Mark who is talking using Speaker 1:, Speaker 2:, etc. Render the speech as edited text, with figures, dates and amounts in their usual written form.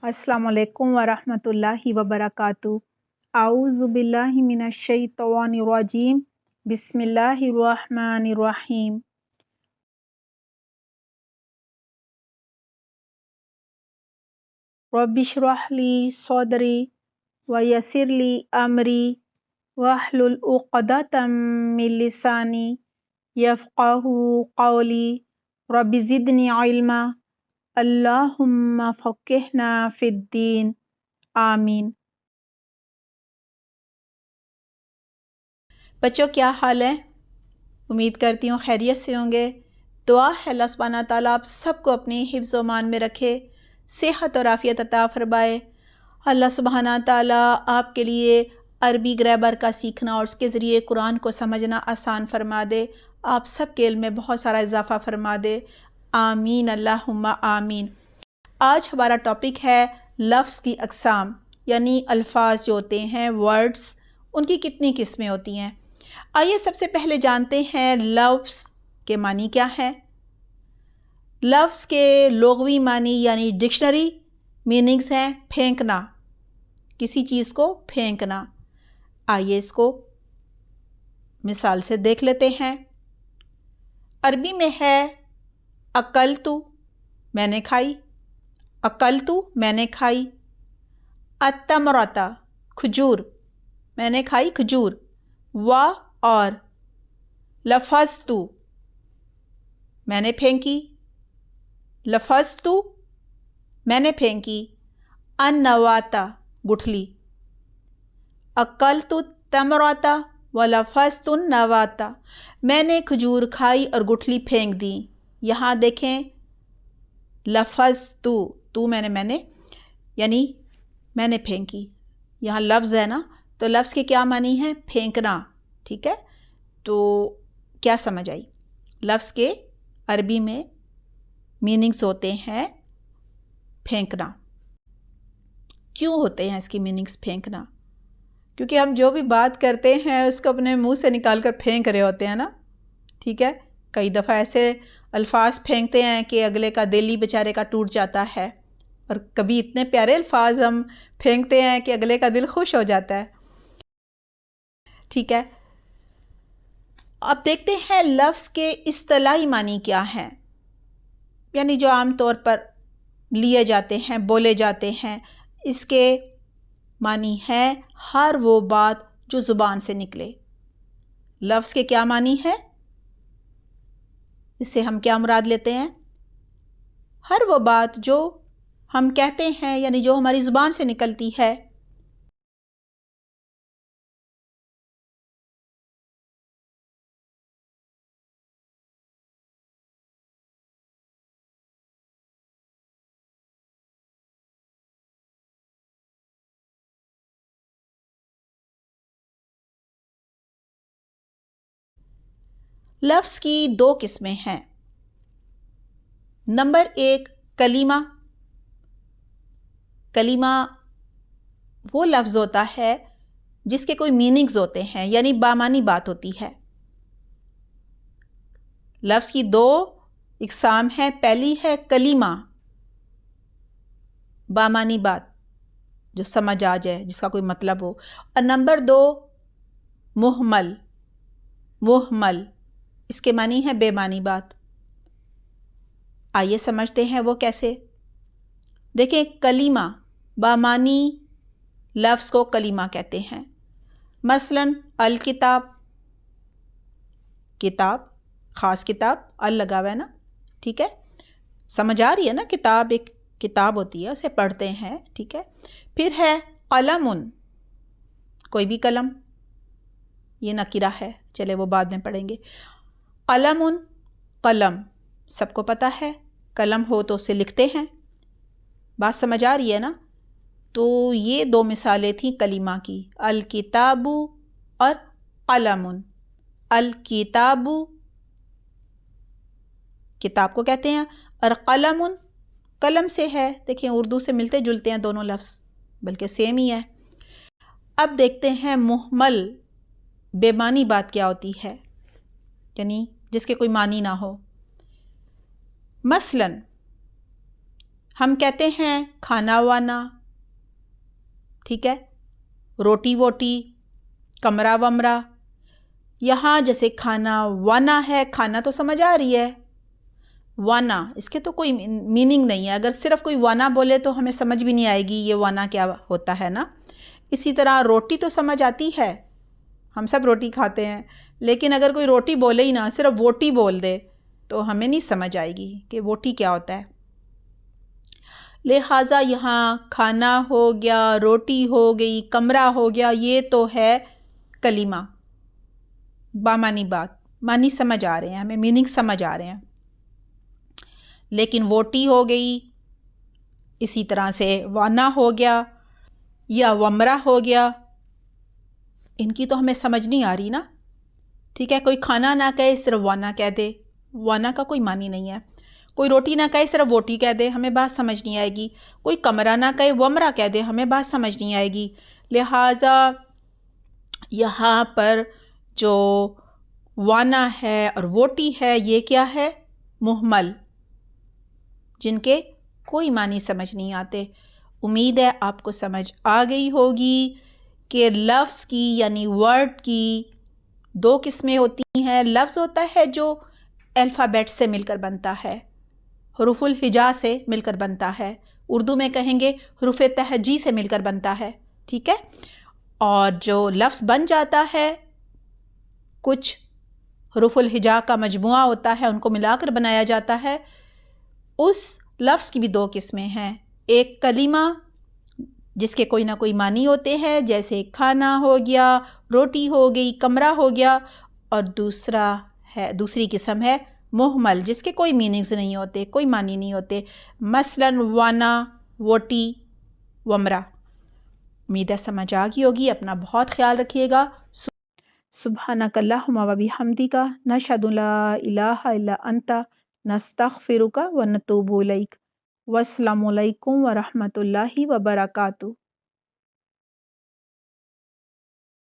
Speaker 1: अस्सलाम वालेकुम वरहमतुल्लाहि वबरकातुहू। आऊज़ु बिल्लाहि मिनश शैतानिर रजीम। बिस्मिल्लाहिर रहमानिर रहीम। रब्बिश्रह ली सदरी व यस्सिर ली अमरी वहलुल उक़दतम मिन लिसानी यफ़क़हू क़ौली। रब्बि ज़िदनी इल्मा। अल्लाहुम्मा फ़क़्हिना फ़िद्दीन। आमीन। बच्चों, क्या हाल है? उम्मीद करती हूँ खैरियत से होंगे। दुआ है अल्लाह सुब्हाना ताला आप सबको अपनी हिफ्ज़ व मान में रखे, सेहत और आफ़ियत अता फ़रमाए। अल्लाह सुब्हाना ताला आपके लिए अरबी ग्रामर का सीखना और उसके ज़रिए कुरान को समझना आसान फ़रमा दे। आप सब के इल्म में बहुत सारा इजाफ़ा फ़रमा दे। आमीन अल्लाहुम्मा आमीन। आज हमारा टॉपिक है लफ्ज़ की अक़साम, यानी अल्फाज जो होते हैं, वर्ड्स, उनकी कितनी किस्में होती हैं। आइए सबसे पहले जानते हैं लफ्ज़ के मानी क्या है। लफ्ज़ के लुग़वी मानी यानी डिक्शनरी मीनिंग्स हैं फेंकना, किसी चीज़ को फेंकना। आइए इसको मिसाल से देख लेते हैं। अरबी में है अकलतु, मैंने खाई। अकलतु, मैंने खाई। अत्तमरता, खजूर, मैंने खाई खजूर। व और लफ़ज़तु, मैंने फेंकी। लफ़ज़तु, मैंने फेंकी। अन्नवाता, गुठली। अकलतु तमरता व लफ़ज़तु नवाता, मैंने खजूर खाई और गुठली फेंक दी। यहाँ देखें लफ़ज़तु, तू मैंने यानी मैंने फेंकी। यहाँ लफ्ज़ है ना, तो लफ्ज़ के क्या मानी है? फेंकना। ठीक है, तो क्या समझ आई? लफ्ज़ के अरबी में मीनिंग्स होते हैं फेंकना। क्यों होते हैं इसकी मीनिंग्स फेंकना? क्योंकि हम जो भी बात करते हैं उसको अपने मुंह से निकाल कर फेंक रहे होते हैं ना। ठीक है, कई दफ़ा ऐसे अल्फाज फेंकते हैं कि अगले का दिल ही बेचारे का टूट जाता है, और कभी इतने प्यारे अल्फाज हम फेंकते हैं कि अगले का दिल खुश हो जाता है। ठीक है, अब देखते हैं लफ्ज़ के इस्तिलाही मानी क्या हैं, यानी जो आम तौर पर लिए जाते हैं, बोले जाते हैं। इसके मानी है हर वो बात जो ज़ुबान से निकले। लफ्ज़ के क्या मानी है? इससे हम क्या मुराद लेते हैं? हर वो बात जो हम कहते हैं, यानी जो हमारी ज़ुबान से निकलती है। लफ्ज़ की दो किस्में हैं। नंबर एक, कलीमा। कलीमा वो लफ्ज़ होता है जिसके कोई मीनिंग्स होते हैं, यानी बामानी बात होती है। लफ्ज़ की दो इकसाम है। पहली है कलीमा, बामानी बात जो समझ आ जाए, जिसका कोई मतलब हो। और नंबर दो, मुहमल। मुहमल इसके मानी है बेमानी बात। आइए समझते हैं वो कैसे। देखें, कलीमा बामानी लफ्ज़ को कलीमा कहते हैं। मसलन अल किताब, किताब, ख़ास किताब, अल लगा हुआ है ना। ठीक है, समझ आ रही है ना। किताब एक किताब होती है, उसे पढ़ते हैं। ठीक है, फिर है कलमुन, कोई भी कलम, ये नकीरा है, चले वो बाद में पढ़ेंगे। कलमुन, कलम सबको पता है, कलम हो तो उसे लिखते हैं। बात समझ आ रही है ना। तो ये दो मिसालें थी कलीमा की, अल किताबु और कलमुन। अल किताबु किताब को कहते हैं, और कलमुन कलम से है। देखिए उर्दू से मिलते जुलते हैं दोनों लफ्ज़, बल्कि सेम ही है। अब देखते हैं मुहमल बेमानी बात क्या होती है, यानी जिसके कोई मानी ना हो। मसलन ہم کہتے ہیں کھانا وانا، ٹھیک ہے، روٹی ووٹی، کمرہ ومرہ. یہاں جیسے کھانا وانا ہے، کھانا تو سمجھ آ رہی ہے، وانا اس کے تو کوئی میننگ نہیں ہے. اگر صرف کوئی وانا بولے تو ہمیں سمجھ بھی نہیں آئے گی یہ وانا کیا ہوتا ہے نا. اسی طرح روٹی تو سمجھ آتی ہے، ہم سب روٹی کھاتے ہیں، لیکن اگر کوئی روٹی بولے ہی نہ، صرف ووٹی بول دے تو ہمیں نہیں سمجھ آئے گی کہ ووٹی کیا ہوتا ہے. لہٰذا یہاں کھانا ہو گیا، روٹی ہو گئی، کمرہ ہو گیا، یہ تو ہے کلمہ، بامانی بات، معنی سمجھ آ رہے ہیں ہمیں، میننگ سمجھ آ رہے ہیں. لیکن ووٹی ہو گئی، اسی طرح سے وانا ہو گیا یا ومرہ ہو گیا، ان کی تو ہمیں سمجھ نہیں آ رہی نا. ٹھیک ہے، کوئی کھانا نہ کہے صرف وانا کہہ دے، وانا کا کوئی معنی نہیں ہے. کوئی روٹی نہ کہے صرف ووٹی کہہ دے، ہمیں بات سمجھ نہیں آئے گی. کوئی کمرہ نہ کہے ومرہ کہہ دے، ہمیں بات سمجھ نہیں آئے گی. لہٰذا یہاں پر جو وانا ہے اور ووٹی ہے یہ کیا ہے؟ مہمل، جن کے کوئی معنی سمجھ نہیں آتے. امید ہے آپ کو سمجھ آ گئی ہوگی کہ لفظ کی یعنی ورڈ کی دو قسمیں ہوتی ہیں. لفظ ہوتا ہے جو الفابیٹ سے مل کر بنتا ہے، حروف الہجا سے مل کر بنتا ہے، اردو میں کہیں گے حروف تہجی سے مل کر بنتا ہے، ٹھیک ہے. اور جو لفظ بن جاتا ہے کچھ حروف الہجا کا مجموعہ ہوتا ہے، ان کو ملا کر بنایا جاتا ہے. اس لفظ کی بھی دو قسمیں ہیں، ایک کلمہ جس کے کوئی نہ کوئی معنی ہوتے ہیں، جیسے کھانا ہو گیا، روٹی ہو گئی، کمرہ ہو گیا، اور دوسری قسم ہے مہمل، جس کے کوئی میننگز نہیں ہوتے، کوئی معنی نہیں ہوتے، مثلاً وانا، ووٹی، ومرہ. امید ہے سمجھ آ گئی ہوگی. اپنا بہت خیال رکھیے گا. سبحانک اللہم و بحمدک، نشہد ان لا الہ الا انت، نستغفرک و نتوب الیک. والسلام علیکم ورحمۃ اللہ وبرکاتہ.